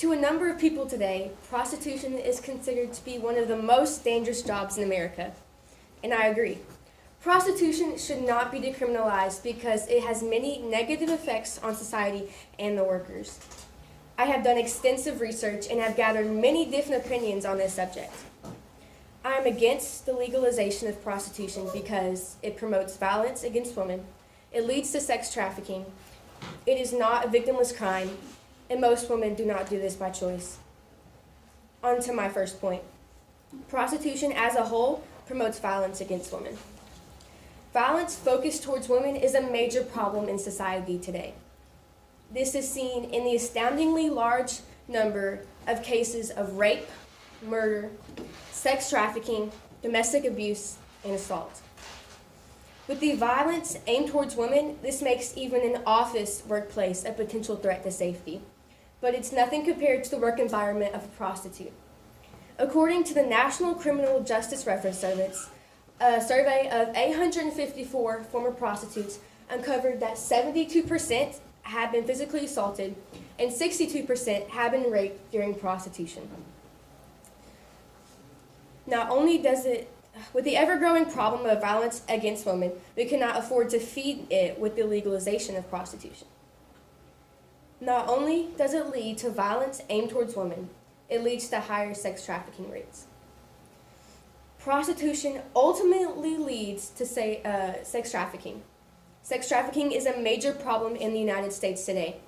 To a number of people today, prostitution is considered to be one of the most dangerous jobs in America, and I agree. Prostitution should not be decriminalized because it has many negative effects on society and the workers. I have done extensive research and have gathered many different opinions on this subject. I am against the legalization of prostitution because it promotes violence against women, it leads to sex trafficking, it is not a victimless crime, and most women do not do this by choice. On to my first point. Prostitution as a whole promotes violence against women. Violence focused towards women is a major problem in society today. This is seen in the astoundingly large number of cases of rape, murder, sex trafficking, domestic abuse, and assault. With the violence aimed towards women, this makes even an office workplace a potential threat to safety. But it's nothing compared to the work environment of a prostitute. According to the National Criminal Justice Reference Service, a survey of 854 former prostitutes uncovered that 72% had been physically assaulted and 62% had been raped during prostitution. Not only does it, with the ever-growing problem of violence against women, we cannot afford to feed it with the legalization of prostitution. Not only does it lead to violence aimed towards women, it leads to higher sex trafficking rates. Prostitution ultimately leads to sex trafficking. Sex trafficking is a major problem in the United States today.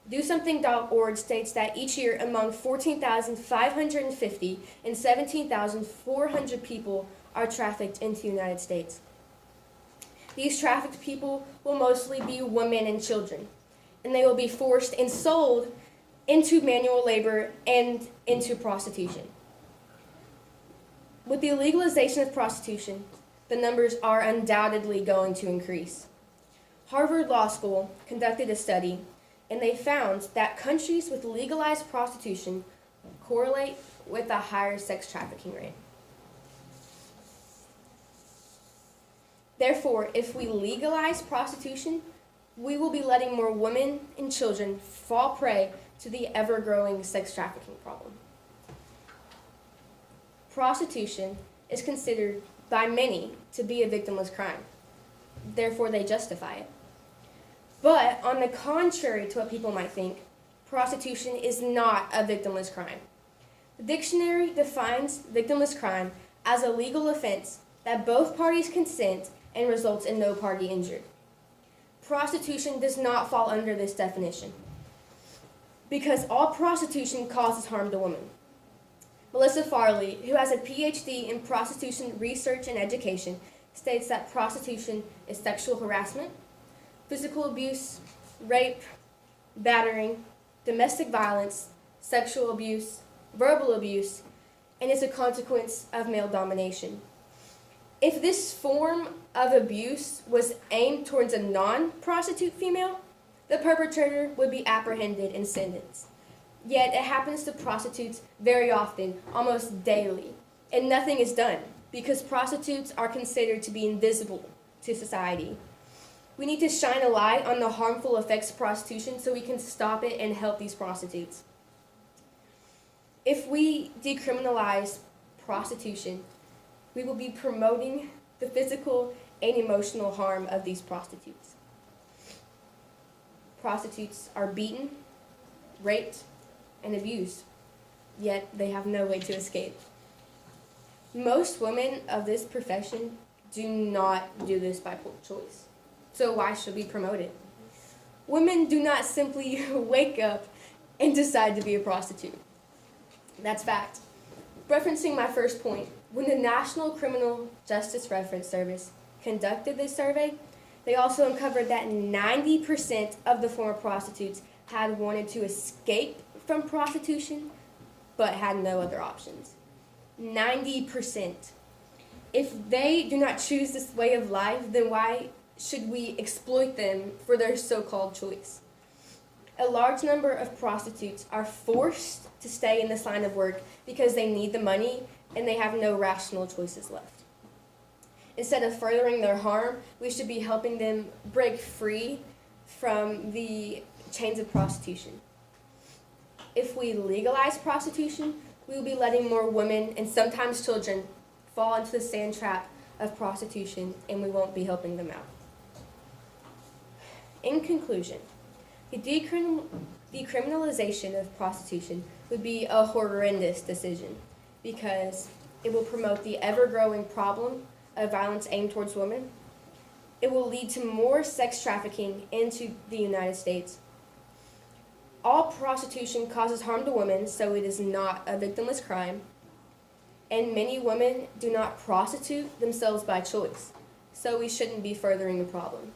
DoSomething.org states that each year among 14,550 and 17,400 people are trafficked into the United States. These trafficked people will mostly be women and children, and they will be forced and sold into manual labor and into prostitution. With the legalization of prostitution, the numbers are undoubtedly going to increase. Harvard Law School conducted a study, and they found that countries with legalized prostitution correlate with a higher sex trafficking rate. Therefore, if we legalize prostitution, we will be letting more women and children fall prey to the ever-growing sex trafficking problem. Prostitution is considered by many to be a victimless crime. Therefore, they justify it. But on the contrary to what people might think, prostitution is not a victimless crime. The dictionary defines victimless crime as a legal offense that both parties consent and results in no party injured. Prostitution does not fall under this definition because all prostitution causes harm to women. Melissa Farley, who has a PhD in prostitution research and education, states that prostitution is sexual harassment, physical abuse, rape, battering, domestic violence, sexual abuse, verbal abuse, and is a consequence of male domination. If this form of abuse was aimed towards a non-prostitute female, the perpetrator would be apprehended and sentenced. Yet it happens to prostitutes very often, almost daily, and nothing is done because prostitutes are considered to be invisible to society. We need to shine a light on the harmful effects of prostitution so we can stop it and help these prostitutes. If we decriminalize prostitution, we will be promoting the physical and emotional harm of these prostitutes. Prostitutes are beaten, raped, and abused, yet they have no way to escape. Most women of this profession do not do this by choice, so why should we promote it? Women do not simply wake up and decide to be a prostitute. That's fact. Referencing my first point, when the National Criminal Justice Reference Service conducted this survey, they also uncovered that 90% of the former prostitutes had wanted to escape from prostitution, but had no other options. 90%. If they do not choose this way of life, then why should we exploit them for their so-called choice? A large number of prostitutes are forced to stay in this line of work because they need the money and they have no rational choices left. Instead of furthering their harm, we should be helping them break free from the chains of prostitution. If we legalize prostitution, we will be letting more women and sometimes children fall into the sand trap of prostitution, and we won't be helping them out. In conclusion, the decriminalization of prostitution would be a horrendous decision because it will promote the ever-growing problem of violence aimed towards women. It will lead to more sex trafficking into the United States. All prostitution causes harm to women, so it is not a victimless crime. And many women do not prostitute themselves by choice, so we shouldn't be furthering the problem.